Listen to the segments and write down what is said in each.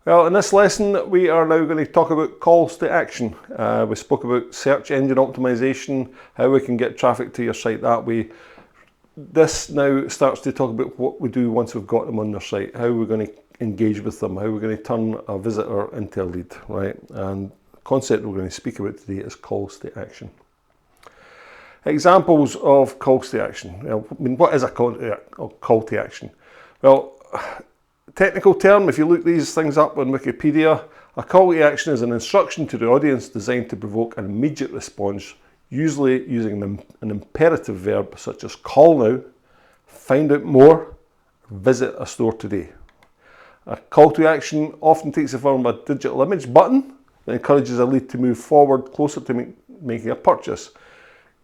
Well, in this lesson, we are now going to talk about calls to action. We spoke about search engine optimization, how we can get traffic to your site that way. This now starts to talk about what we do once we've got them on their site, how we're going to engage with them, how we're going to turn a visitor into a lead, right? And the concept we're going to speak about today is calls to action. Examples of calls to action. Well, I mean, what is a call to action? Well, technical term, if you look these things up on Wikipedia, a call to action is an instruction to the audience designed to provoke an immediate response, usually using an imperative verb such as call now, find out more, visit a store today. A call to action often takes the form of a digital image button that encourages a lead to move forward closer to making a purchase.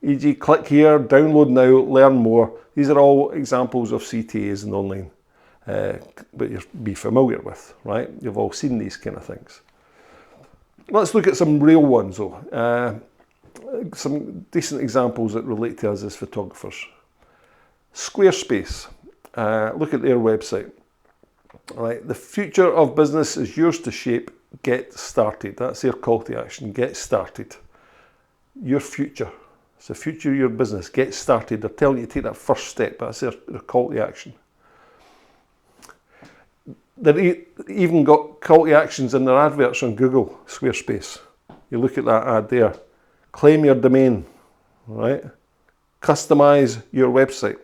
E.g., click here, download now, learn more. These are all examples of CTAs and online. But you'll be familiar with, right? You've all seen these kind of things. Let's look at some real ones though. Some decent examples that relate to us as photographers. Squarespace, look at their website. Right, the future of business is yours to shape, get started. That's their call to action, get started. Your future, it's the future of your business, get started. They're telling you to take that first step, that's their call to action. They've even got call to actions in their adverts on Google, Squarespace. You look at that ad there. Claim your domain, right? Customize your website.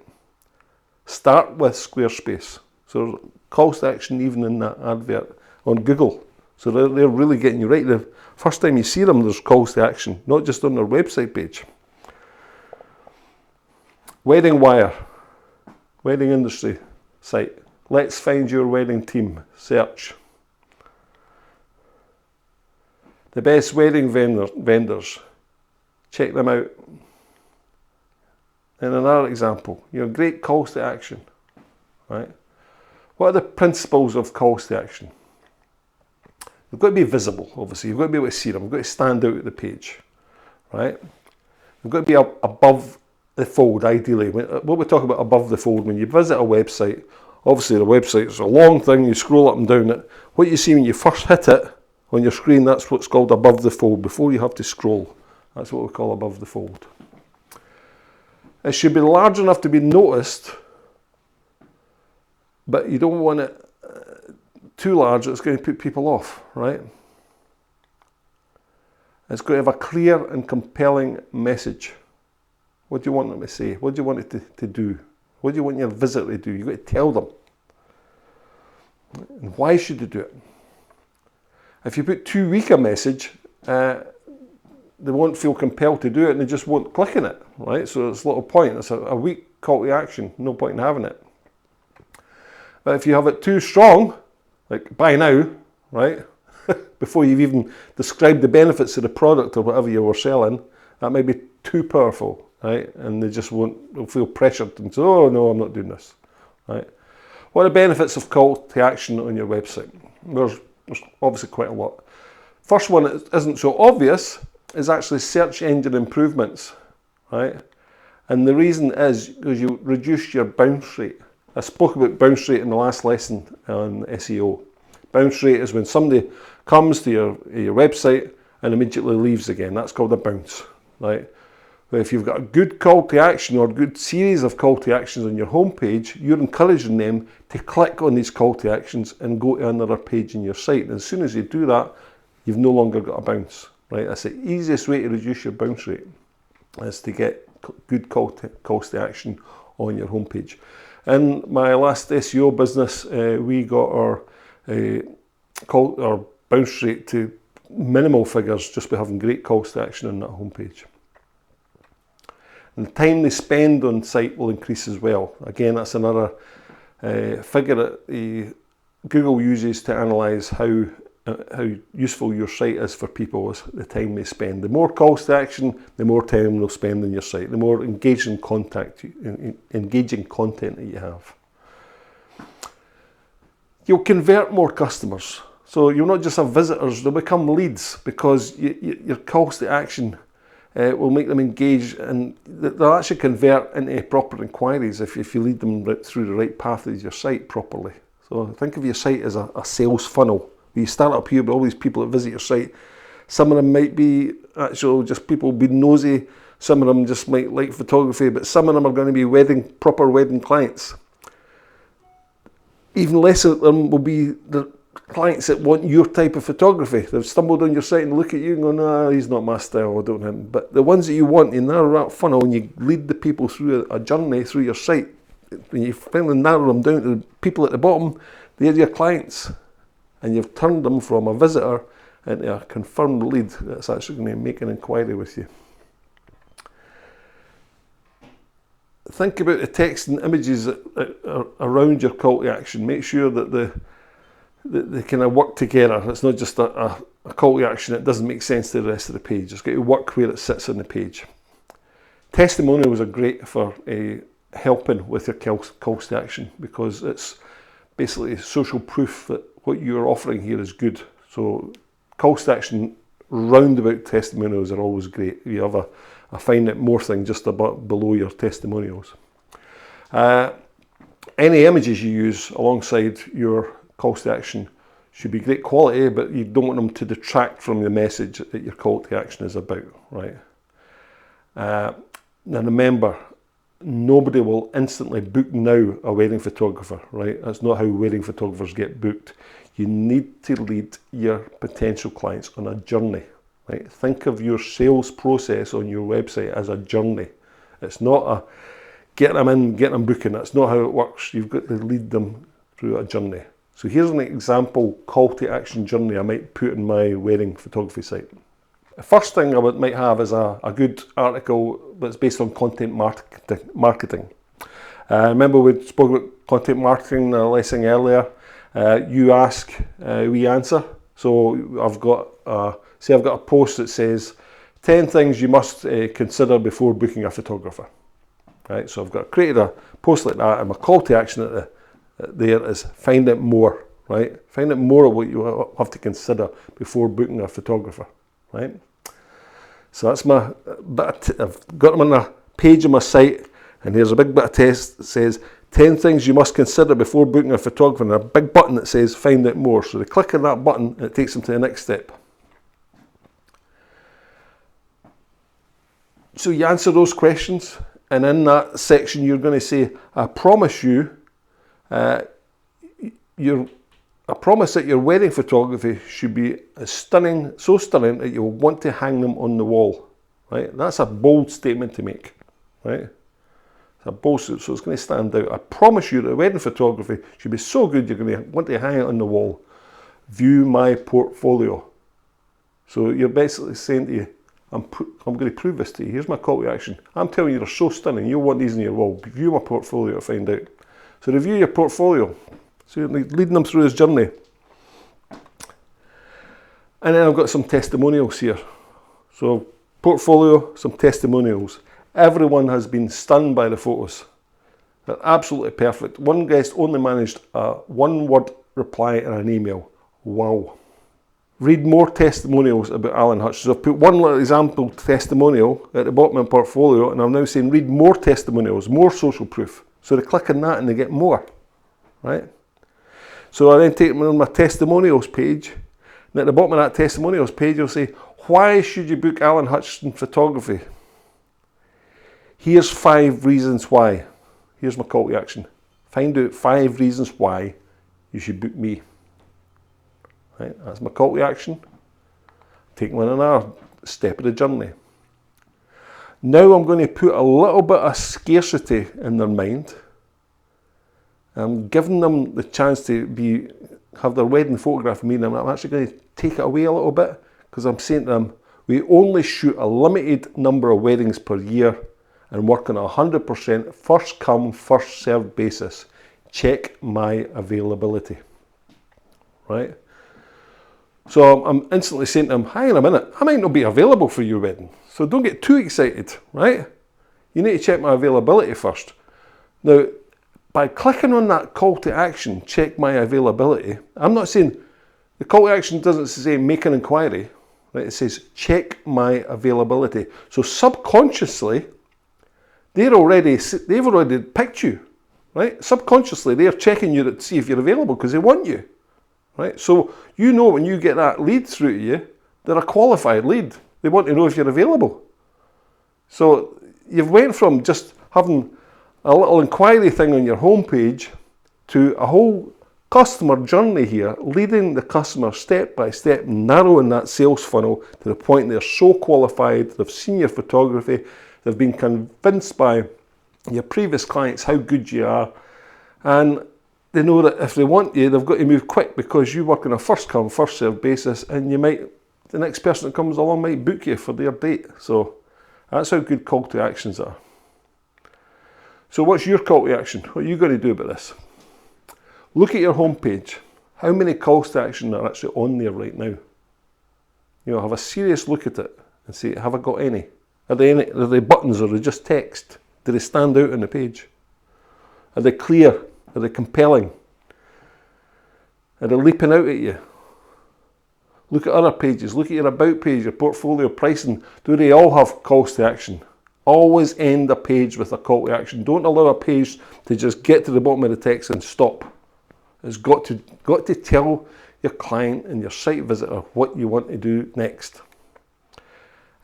Start with Squarespace. So there's calls to action even in that advert on Google. So they're really getting you right. The first time you see them, there's calls to action, not just on their website page. Wedding Wire, wedding industry site. Let's find your wedding team, search. The best wedding vendors, check them out. And another example, great calls to action, right? What are the principles of calls to action? They've got to be visible, obviously. You've got to be able to see them. You've got to stand out at the page, right? They've got to be above the fold, ideally. What we talk about above the fold, when you visit a website, obviously the website is a long thing, you scroll up and down it. What you see when you first hit it on your screen, that's what's called above the fold, before you have to scroll. That's what we call above the fold. It should be large enough to be noticed, but you don't want it too large, it's going to put people off, right? It's got to have a clear and compelling message. What do you want them to say? What do you want it to do? What do you want your visitor to do? You've got to tell them. And why should they do it? If you put too weak a message, they won't feel compelled to do it and they just won't click on it, right? So it's little point. It's a weak call to action. No point in having it. But if you have it too strong, like buy now, right? Before you've even described the benefits of the product or whatever you were selling, that may be too powerful, right? And they'll feel pressured and say, oh no, I'm not doing this, right? What are the benefits of call to action on your website? There's obviously quite a lot. First one that isn't so obvious is actually search engine improvements, right? And the reason is because you reduce your bounce rate. I spoke about bounce rate in the last lesson on SEO. Bounce rate is when somebody comes to your website and immediately leaves again. That's called a bounce, right? But if you've got a good call to action or a good series of call to actions on your homepage, you're encouraging them to click on these call to actions and go to another page in your site. And as soon as you do that, you've no longer got a bounce, right? That's the easiest way to reduce your bounce rate, is to get good calls to action on your homepage. In my last SEO business, we got our bounce rate to minimal figures just by having great calls to action on that homepage. And the time they spend on site will increase as well. Again, that's another figure that Google uses to analyse how useful your site is for people, is the time they spend. The more calls to action, the more time they'll spend on your site, the more engaging content that you have. You'll convert more customers. So you'll not just have visitors, they'll become leads, because your calls to action will make them engage, and they'll actually convert into proper inquiries if you lead them through the right path of your site properly. So think of your site as a sales funnel, You start up here with all these people that visit your site. Some of them might be actual just people being nosy. Some of them just might like photography, but some of them are going to be proper wedding clients. Even less of them will be the clients that want your type of photography. They've stumbled on your site and look at you and go, "No, he's not my style, I don't have him." But the ones that you want, you narrow that funnel and you lead the people through a journey through your site. When you finally narrow them down to the people at the bottom, they're your clients. And you've turned them from a visitor into a confirmed lead that's actually going to make an inquiry with you. Think about the text and images around your call to action. Make sure that they kind of work together. It's not just a call to action that doesn't make sense to the rest of the page. It's got to work where it sits on the page. Testimonials are great for helping with your calls to action, because it's basically social proof that what you're offering here is good. So calls to action roundabout testimonials are always great. You have a find it more thing just below your testimonials. Any images you use alongside your calls to action should be great quality, but you don't want them to detract from the message that your call to action is about, right? Now remember, nobody will instantly book now a wedding photographer, right? That's not how wedding photographers get booked. You need to lead your potential clients on a journey. Right? Think of your sales process on your website as a journey. It's not a get them in, get them booking. That's not how it works. You've got to lead them through a journey. So here's an example call to action journey I might put in my wedding photography site. The first thing I might have is a good article that's based on content marketing. Remember we spoke about content marketing in a lesson earlier. You ask, we answer. So I've got a post that says 10 things you must consider before booking a photographer. Right, so I've created a post like that, and my call to action there is find out more. Right, find out more of what you have to consider before booking a photographer. Right, so that's my bit. I've got them on a page on my site, and here's a big bit of text that says 10 things you must consider before booking a photographer, and a big button that says find out more. So they click on that button and it takes them to the next step. So you answer those questions, and in that section you're going to say, I promise that your wedding photography should be stunning, so stunning that you'll want to hang them on the wall. Right? That's a bold statement to make. Right? It's a bold, so it's going to stand out. I promise you that wedding photography should be so good you're going to want to hang it on the wall. View my portfolio. So you're basically saying to you, I'm going to prove this to you. Here's my call to action. I'm telling you they're so stunning, you'll want these on your wall. View my portfolio to find out. So review your portfolio. So you're leading them through this journey. And then I've got some testimonials here. So portfolio, some testimonials. Everyone has been stunned by the photos. They're absolutely perfect. One guest only managed a one-word reply in an email. Wow. Read more testimonials about Alan Hutch. So I've put one little example testimonial at the bottom of my portfolio, and I'm now saying read more testimonials, more social proof. So they click on that and they get more, right? So I then take them on my testimonials page, and at the bottom of that testimonials page, I'll say, why should you book Alan Hutchinson Photography? Here's 5 reasons why. Here's my call to action. Find out 5 reasons why you should book me. Right, that's my call to action. Take them on another step of the journey. Now I'm going to put a little bit of scarcity in their mind. I'm giving them the chance to have their wedding photograph of me, and I'm actually going to take it away a little bit, because I'm saying to them, we only shoot a limited number of weddings per year and work on a 100% first come, first served basis. Check my availability. Right? So I'm instantly saying to them, hang on a minute, I might not be available for your wedding. So don't get too excited, right? You need to check my availability first. Now, by clicking on that call to action, check my availability, I'm not saying, the call to action doesn't say make an inquiry, right? It says check my availability. So subconsciously, they've already picked you, right? Subconsciously, they're checking you to see if you're available because they want you, right? So you know when you get that lead through to you, they're a qualified lead. They want to know if you're available. So you've went from just having a little inquiry thing on your homepage to a whole customer journey here, leading the customer step by step, narrowing that sales funnel to the point they're so qualified, they've seen your photography, they've been convinced by your previous clients how good you are, and they know that if they want you, they've got to move quick because you work on a first come, first served basis, and the next person that comes along might book you for their date. So that's how good call to actions are. So what's your call to action? What are you going to do about this? Look at your homepage. How many calls to action are actually on there right now? Have a serious look at it and say, have I got any? Are they buttons or are they just text? Do they stand out on the page? Are they clear? Are they compelling? Are they leaping out at you? Look at other pages. Look at your about page, your portfolio pricing. Do they all have calls to action? Always end a page with a call to action. Don't allow a page to just get to the bottom of the text and stop. It's got to tell your client and your site visitor what you want to do next.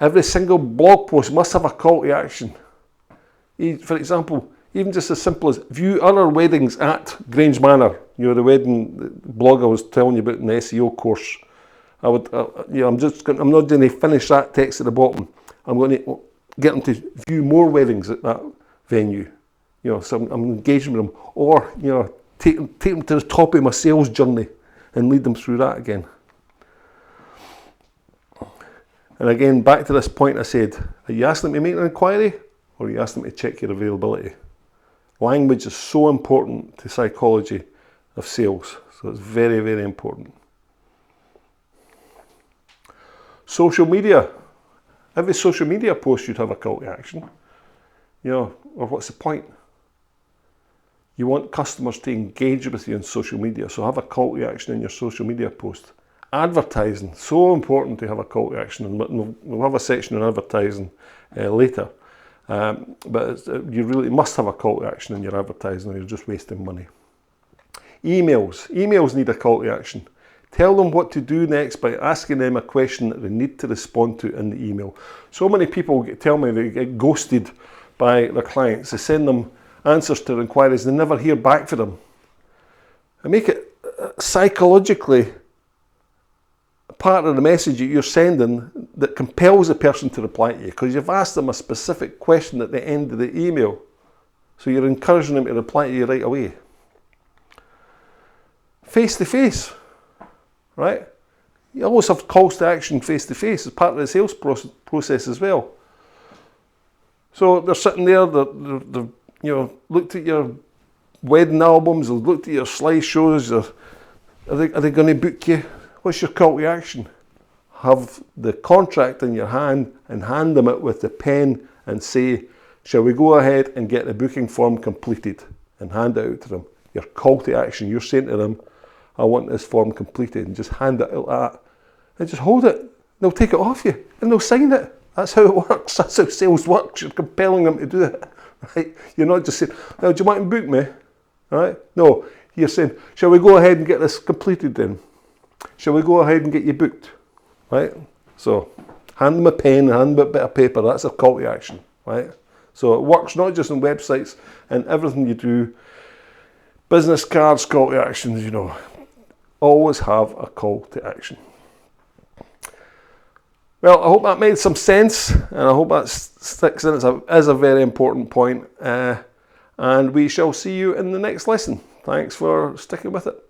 Every single blog post must have a call to action. For example, even just as simple as view other weddings at Grange Manor. The wedding blog I was telling you about in the SEO course. I'm not going to finish that text at the bottom. I'm going to get them to view more weddings at that venue. So I'm engaging with them, or take them to the top of my sales journey and lead them through that again. And again, back to this point I said, are you asking them to make an inquiry, or are you asking them to check your availability? Language is so important to psychology of sales, so it's very, very important. Social media. Every social media post should have a call to action. Or what's the point? You want customers to engage with you on social media, so have a call to action in your social media post. Advertising, so important to have a call to action, and we'll have a section on advertising later. But you really must have a call to action in your advertising, or you're just wasting money. Emails need a call to action. Tell them what to do next by asking them a question that they need to respond to in the email. So many people tell me they get ghosted by their clients. They send them answers to their inquiries, they never hear back from them. And make it psychologically part of the message that you're sending that compels the person to reply to you, because you've asked them a specific question at the end of the email. So you're encouraging them to reply to you right away. Face to face, right? You always have calls to action face to face as part of the sales process as well. So they're sitting there, they've looked at your wedding albums, they've looked at your slideshows. Are they going to book you? What's your call to action? Have the contract in your hand and hand them it with the pen and say, shall we go ahead and get the booking form completed, and hand it out to them. Your call to action, you're saying to them, I want this form completed, and just hand it out like that. And just hold it. They'll take it off you and they'll sign it. That's how it works. That's how sales works. You're compelling them to do it. Right? You're not just saying, now, do you want to book me? Right? No, you're saying, shall we go ahead and get this completed then? Shall we go ahead and get you booked? Right? So, hand them a pen, hand them a bit of paper. That's a call to action. Right? So it works not just on websites and everything you do. Business cards, call to actions, always have a call to action. Well, I hope that made some sense, and I hope that sticks in as a very important point. And we shall see you in the next lesson. Thanks for sticking with it.